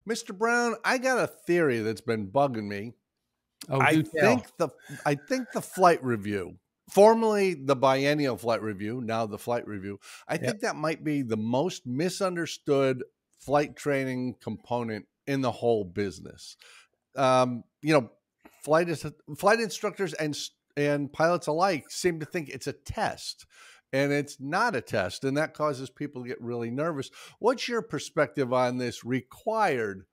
Mr. Brown, I got a theory that's been bugging me. Oh, I do tell. think the I think the flight review, formerly the biennial flight review, now the flight review, I Yep. think that might be the most misunderstood flight training component in the whole business. You know, flight is flight instructors and pilots alike seem to think it's a test, and it's not a test, and that causes people to get really nervous. What's your perspective on this required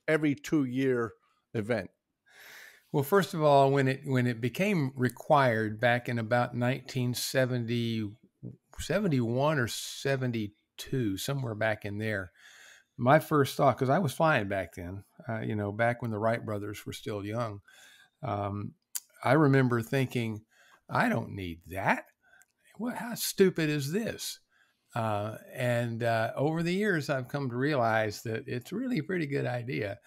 every 2 year event? Well, first of all, when it became required back in about 1970, 71 or 72, somewhere back in there, my first thought, because I was flying back then, back when the Wright brothers were still young, um, I remember thinking, I don't need that. How stupid is this? And over the years, I've come to realize that it's really a pretty good idea.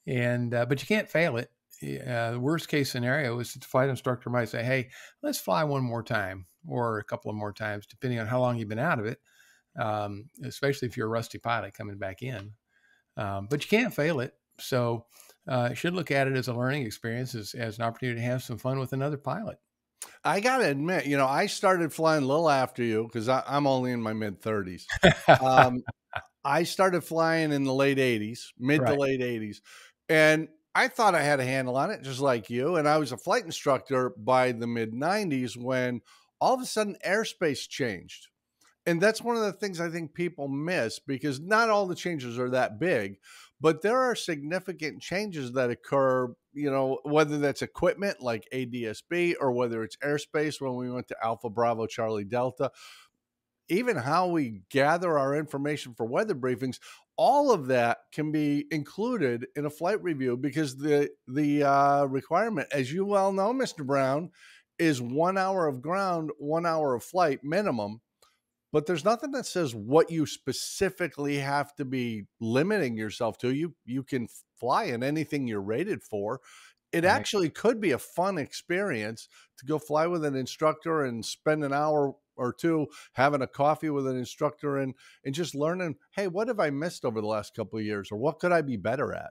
And but you can't fail it. The worst case scenario is that the flight instructor might say, "Hey, let's fly one more time, or a couple of more times, depending on how long you've been out of it." Especially if you're a rusty pilot coming back in. But you can't fail it. So you should look at it as a learning experience, as an opportunity to have some fun with another pilot. I gotta admit, I started flying a little after you because I'm only in my mid 30s. Um, I started flying in the late 80s, mid to Right. late 80s, and I thought I had a handle on it, just like you. And I was a flight instructor by the mid 90s when all of a sudden airspace changed. And that's one of the things I think people miss because not all the changes are that big, but there are significant changes that occur, whether that's equipment like ADSB or whether it's airspace when we went to Alpha Bravo Charlie Delta, even how we gather our information for weather briefings, all of that can be included in a flight review because the requirement, as you well know, Mr. Brown, is 1 hour of ground, 1 hour of flight minimum. But there's nothing that says what you specifically have to be limiting yourself to. You can fly in anything you're rated for. It Right. actually could be a fun experience to go fly with an instructor and spend an hour or two having a coffee with an instructor and just learning, hey, what have I missed over the last couple of years, or what could I be better at?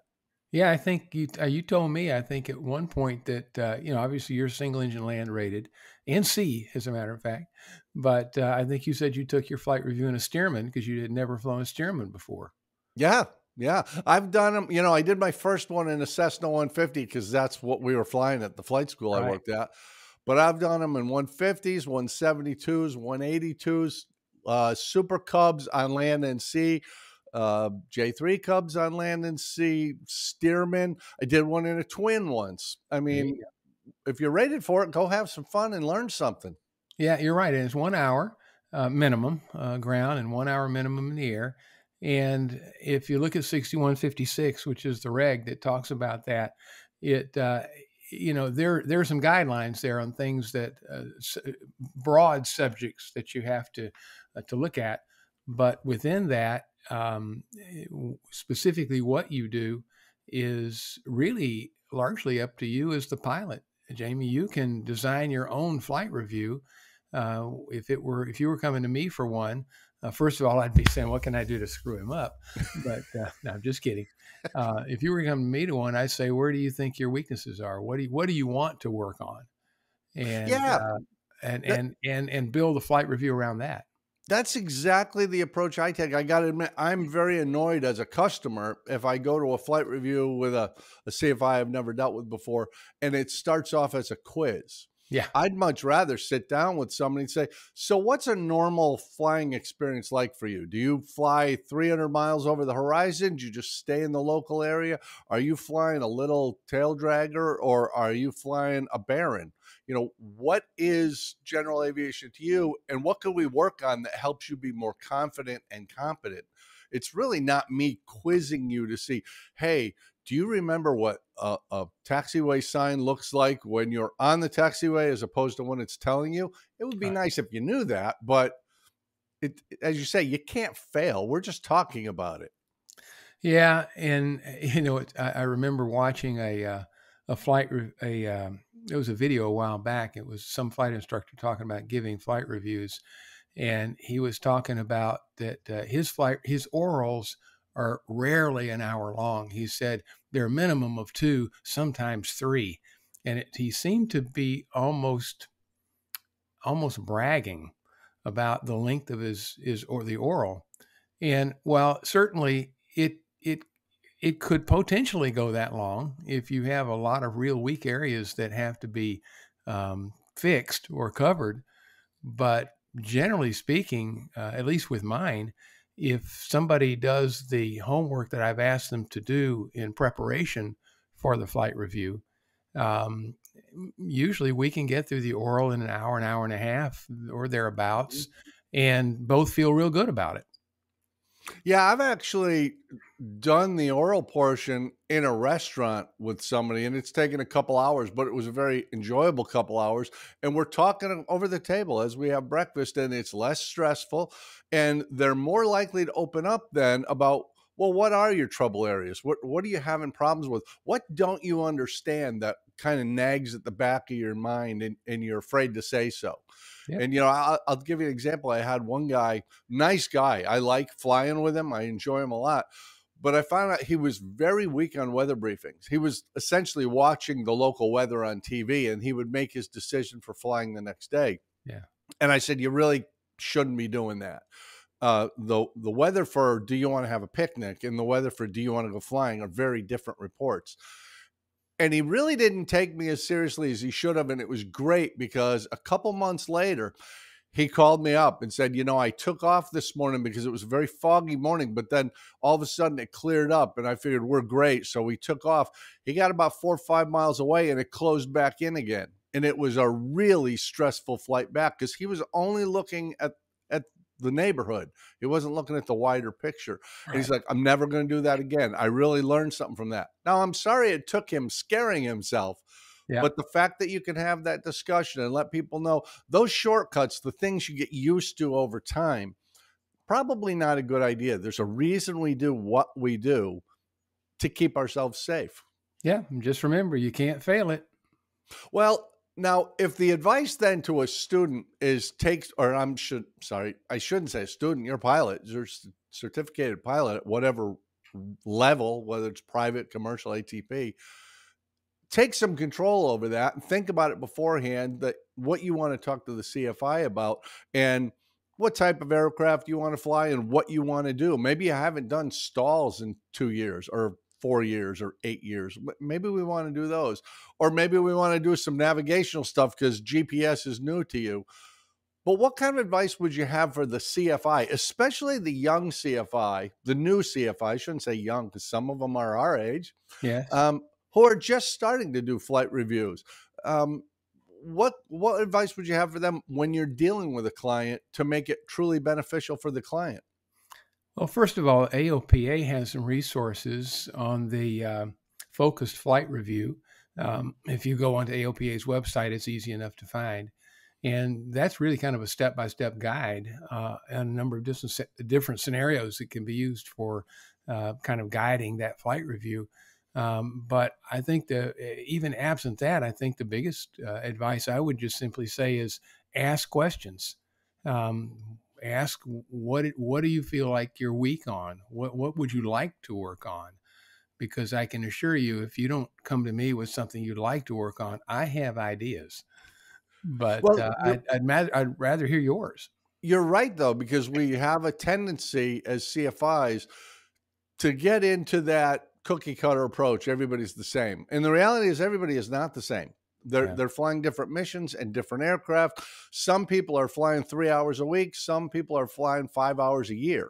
Yeah, I think you told me, I think at one point that obviously you're single engine land rated and C, as a matter of fact, but I think you said you took your flight review in a Stearman because you had never flown a Stearman before. Yeah. Yeah. I've done them. I did my first one in a Cessna 150 because that's what we were flying at the flight school I Right. worked at. But I've done them in 150s, 172s, 182s, Super Cubs on land and sea, J3 Cubs on land and sea, Stearman. I did one in a twin once. I There you mean, go. if you're rated for it, go have some fun and learn something. Yeah, you're right. It's 1 hour minimum ground and 1 hour minimum in the air. And if you look at 6156, which is the reg that talks about that, it there are some guidelines there on things that broad subjects that you have to look at, but within that, specifically what you do is really largely up to you as the pilot. Jamie, you can design your own flight review. If you were coming to me for one, first of all, I'd be saying, "What can I do to screw him up?" But no, I'm just kidding. If you were coming to me to one, I'd say, "Where do you think your weaknesses are? What do you want to work on?" And Yeah. and build a flight review around that. That's exactly the approach I take. I got to admit, I'm very annoyed as a customer if I go to a flight review with a CFI I've never dealt with before, and it starts off as a quiz. Yeah. I'd much rather sit down with somebody and say, so what's a normal flying experience like for you? Do you fly 300 miles over the horizon? Do you just stay in the local area? Are you flying a little tail dragger or are you flying a Baron? What is general aviation to you and what can we work on that helps you be more confident and competent? It's really not me quizzing you to see, hey, do you remember what a taxiway sign looks like when you're on the taxiway as opposed to when it's telling you? It would be Right. nice if you knew that, but as you say, you can't fail. We're just talking about it. Yeah, and I remember watching a flight it was a video a while back. It was some flight instructor talking about giving flight reviews, and he was talking about that his orals are rarely an hour long. He said they're a minimum of 2, sometimes 3. And he seemed to be almost bragging about the length of his or the oral. And while certainly it could potentially go that long if you have a lot of real weak areas that have to be fixed or covered. But generally speaking, at least with mine, if somebody does the homework that I've asked them to do in preparation for the flight review, um, usually we can get through the oral in an hour and a half or thereabouts, and both feel real good about it. Yeah, I've actually done the oral portion in a restaurant with somebody, and it's taken a couple hours, but it was a very enjoyable couple hours. And we're talking over the table as we have breakfast, and it's less stressful, and they're more likely to open up then about, well, what are your trouble areas? What are you having problems with? What don't you understand that kind of nags at the back of your mind, and you're afraid to say so? Yep. And I'll give you an example. I had one guy, nice guy. I like flying with him. I enjoy him a lot. But I found out he was very weak on weather briefings. He was essentially watching the local weather on TV, and he would make his decision for flying the next day. Yeah. And I said, you really shouldn't be doing that. The weather for do you want to have a picnic and the weather for do you want to go flying are very different reports. And he really didn't take me as seriously as he should have. And it was great because a couple months later, he called me up and said, I took off this morning because it was a very foggy morning, but then all of a sudden it cleared up and I figured we're great. So we took off. He got about 4 or 5 miles away and it closed back in again. And it was a really stressful flight back because he was only looking at the neighborhood. He wasn't looking at the wider picture. And he's like, I'm never going to do that again. I really learned something from that. Now, I'm sorry it took him scaring himself. Yeah. But the fact that you can have that discussion and let people know those shortcuts, the things you get used to over time, probably not a good idea. There's a reason we do what we do to keep ourselves safe. Yeah. Just remember, you can't fail it. Well, now, if the advice then to a student is I shouldn't say a student, you're a pilot, you're a certificated pilot at whatever level, whether it's private, commercial, ATP, take some control over that and think about it beforehand, that what you want to talk to the CFI about and what type of aircraft you want to fly and what you want to do. Maybe you haven't done stalls in 2 years or 4 years or 8 years. Maybe we want to do those. Or maybe we want to do some navigational stuff because GPS is new to you. But what kind of advice would you have for the CFI, especially the young CFI, the new CFI? I shouldn't say young because some of them are our age. Yes. Who are just starting to do flight reviews. What advice would you have for them when you're dealing with a client to make it truly beneficial for the client? Well, first of all, AOPA has some resources on the focused flight review. If you go onto AOPA's website, it's easy enough to find. And that's really kind of a step-by-step guide and a number of different scenarios that can be used for kind of guiding that flight review. But I think even absent that, I think the biggest advice I would just simply say is ask questions. Ask what do you feel like you're weak on? What would you like to work on? Because I can assure you, if you don't come to me with something you'd like to work on, I have ideas. But I'd rather hear yours. You're right, though, because we have a tendency as CFIs to get into that cookie cutter approach. Everybody's the same. And the reality is everybody is not the same. They're flying different missions and different aircraft. Some people are flying 3 hours a week. Some people are flying 5 hours a year.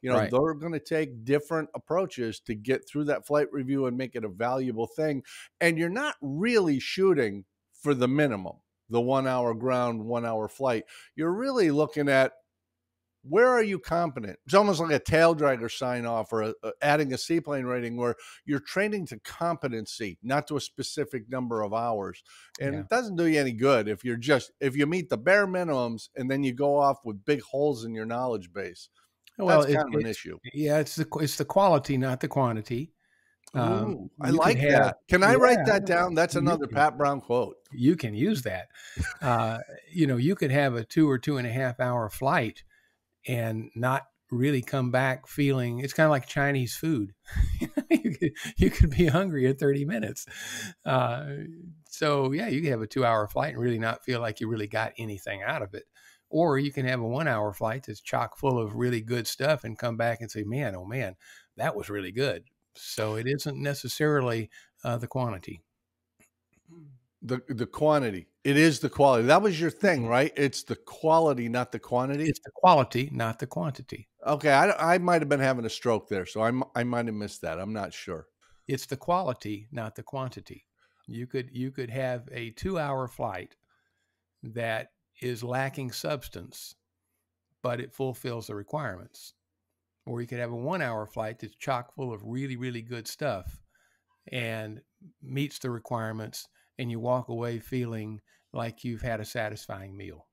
They're going to take different approaches to get through that flight review and make it a valuable thing. And you're not really shooting for the minimum, the 1 hour ground, 1 hour flight. You're really looking at, where are you competent? It's almost like a tail dragger sign off or adding a seaplane rating where you're training to competency, not to a specific number of hours. And it doesn't do you any good if you meet the bare minimums and then you go off with big holes in your knowledge base. Well, that's kind of an issue. Yeah, it's the quality, not the quantity. Ooh, I like that. Can I write that down? That's another Pat Brown quote. You can use that. You could have a 2 or 2.5 hour flight and not really come back feeling it's kind of like Chinese food. You could be hungry in 30 minutes. Uh, so yeah, you can have a 2-hour flight and really not feel like you really got anything out of it. Or you can have a 1-hour flight that's chock full of really good stuff and come back and say, man, oh man, that was really good. So it isn't necessarily the quantity. The quantity. It is the quality. That was your thing, right? It's the quality, not the quantity. It's the quality, not the quantity. Okay, I might have been having a stroke there, so I might have missed that. I'm not sure. It's the quality, not the quantity. You could have a 2-hour flight that is lacking substance, but it fulfills the requirements. Or you could have a 1-hour flight that's chock full of really, really good stuff and meets the requirements, and you walk away feeling like you've had a satisfying meal.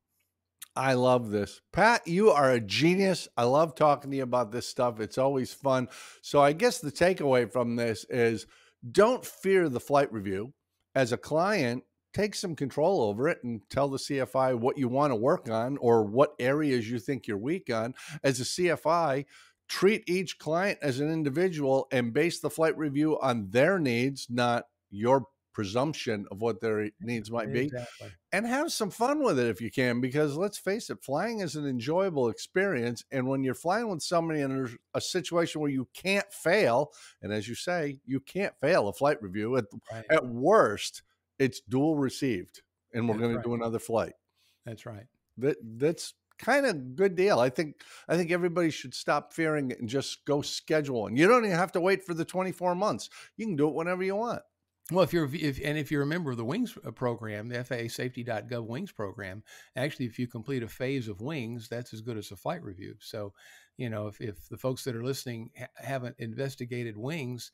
I love this. Pat, you are a genius. I love talking to you about this stuff. It's always fun. So I guess the takeaway from this is don't fear the flight review. As a client, take some control over it and tell the CFI what you want to work on or what areas you think you're weak on. As a CFI, treat each client as an individual and base the flight review on their needs, not your presumption of what their needs might be, Exactly. and have some fun with it if you can, because let's face it, flying is an enjoyable experience. And when you're flying with somebody in a situation where you can't fail, and as you say, you can't fail a flight review, Right. at worst, it's dual received, and we're That's going to right. do another flight. That's right. That's kind of good deal. I think everybody should stop fearing it and just go schedule. And you don't even have to wait for the 24 months. You can do it whenever you want. Well, if you're a member of the Wings program, the FAA Wings program, actually, if you complete a phase of Wings, that's as good as a flight review. So, if the folks that are listening haven't investigated Wings,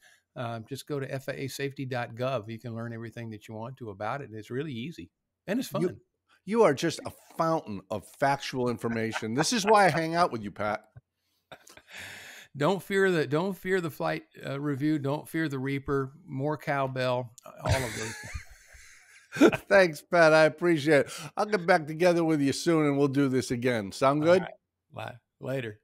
just go to FAAsafety.gov. You can learn everything that you want to about it, and it's really easy and it's You fun. you are just a fountain of factual information. This is why I hang out with you, Pat. Don't fear the flight review. Don't fear the Reaper. More cowbell. All of those. Thanks, Pat. I appreciate it. I'll get back together with you soon and we'll do this again. Sound All good? right. Later.